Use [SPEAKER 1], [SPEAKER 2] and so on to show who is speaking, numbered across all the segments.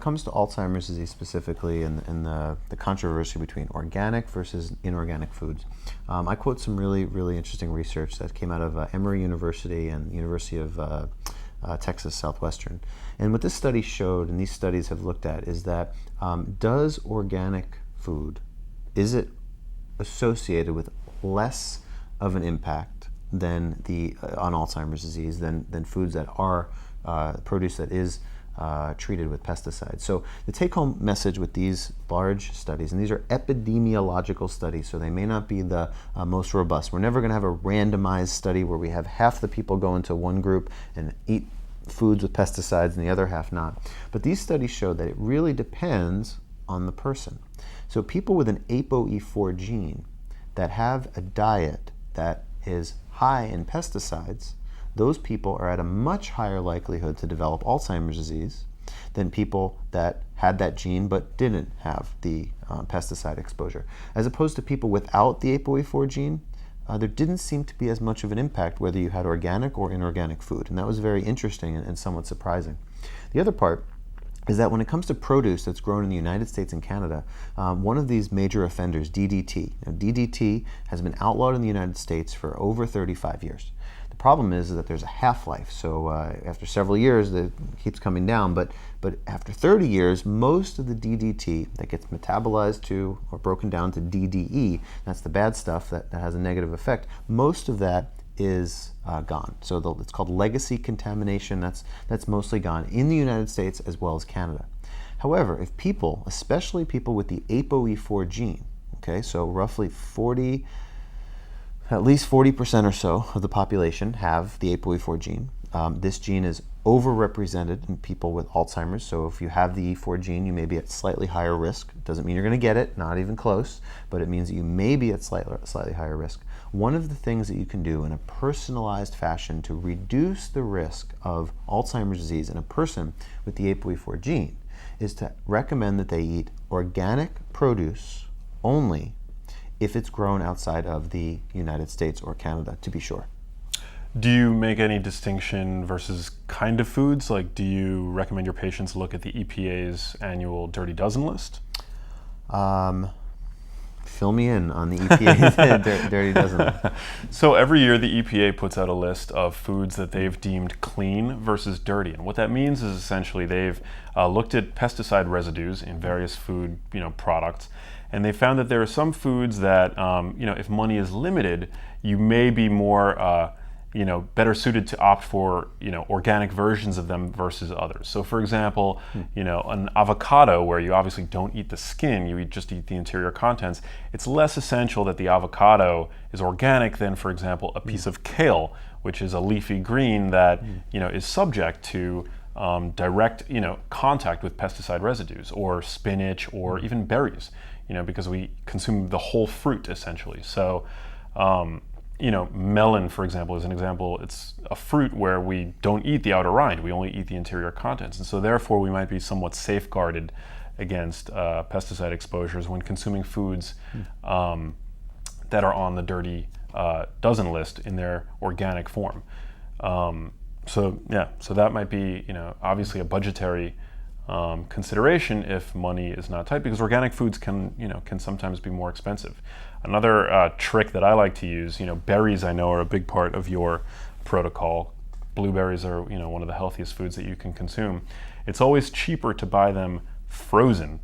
[SPEAKER 1] comes to Alzheimer's disease specifically and the controversy between organic versus inorganic foods, I quote some really, really interesting research that came out of Emory University and University of Texas Southwestern. And what this study showed, and these studies have looked at, is that does organic food, is it associated with less of an impact than on Alzheimer's disease than foods that are produce that is treated with pesticides. So the take-home message with these large studies, and these are epidemiological studies, so they may not be the most robust. We're never going to have a randomized study where we have half the people go into one group and eat foods with pesticides and the other half not. But these studies show that it really depends on the person. So people with an ApoE4 gene that have a diet that is high in pesticides, those people are at a much higher likelihood to develop Alzheimer's disease than people that had that gene but didn't have the pesticide exposure. As opposed to people without the ApoE4 gene, there didn't seem to be as much of an impact whether you had organic or inorganic food, and that was very interesting and somewhat surprising. The other part is that when it comes to produce that's grown in the United States and Canada, one of these major offenders, DDT. Now, DDT has been outlawed in the United States for over 35 years. The problem is that there's a half-life, so after several years it keeps coming down, but after 30 years, most of the DDT that gets metabolized to or broken down to DDE, that's the bad stuff that has a negative effect, most of that is gone. So it's called legacy contamination. That's mostly gone in the United States as well as Canada. However, if people, especially people with the ApoE4 gene, okay, so roughly at least 40% or so of the population have the ApoE4 gene. This gene is overrepresented in people with Alzheimer's, so if you have the E4 gene, you may be at slightly higher risk. Doesn't mean you're going to get it, not even close, but it means that you may be at slightly higher risk. One of the things that you can do in a personalized fashion to reduce the risk of Alzheimer's disease in a person with the ApoE4 gene is to recommend that they eat organic produce only if it's grown outside of the United States or Canada, to be sure.
[SPEAKER 2] Do you make any distinction versus kind of foods? Like, do you recommend your patients look at the EPA's annual Dirty Dozen list?
[SPEAKER 1] Fill me in on the EPA's Dirty Dozen list.
[SPEAKER 2] So every year the EPA puts out a list of foods that they've deemed clean versus dirty. And what that means is essentially they've looked at pesticide residues in various food products, and they found that there are some foods that, if money is limited, you may be more better suited to opt for, organic versions of them versus others. So for example, an avocado where you obviously don't eat the skin, you just eat the interior contents, it's less essential that the avocado is organic than, for example, a piece of kale, which is a leafy green that, is subject to direct, contact with pesticide residues, or spinach, or even berries, because we consume the whole fruit essentially. So, melon, for example, is an example. It's a fruit where we don't eat the outer rind, we only eat the interior contents. And so therefore we might be somewhat safeguarded against pesticide exposures when consuming foods that are on the Dirty Dozen list in their organic form. So that might be, obviously a budgetary consideration if money is not tight, because organic foods can sometimes be more expensive. Another trick that I like to use, berries I know are a big part of your protocol. Blueberries are, one of the healthiest foods that you can consume. It's always cheaper to buy them frozen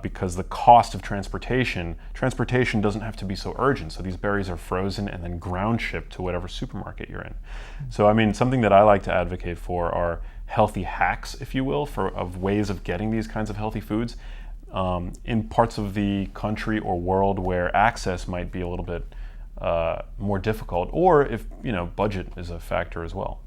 [SPEAKER 2] because the cost of transportation doesn't have to be so urgent. So these berries are frozen and then ground shipped to whatever supermarket you're in. So something that I like to advocate for are healthy hacks, if you will, of ways of getting these kinds of healthy foods in parts of the country or world where access might be a little bit more difficult, or if budget is a factor as well.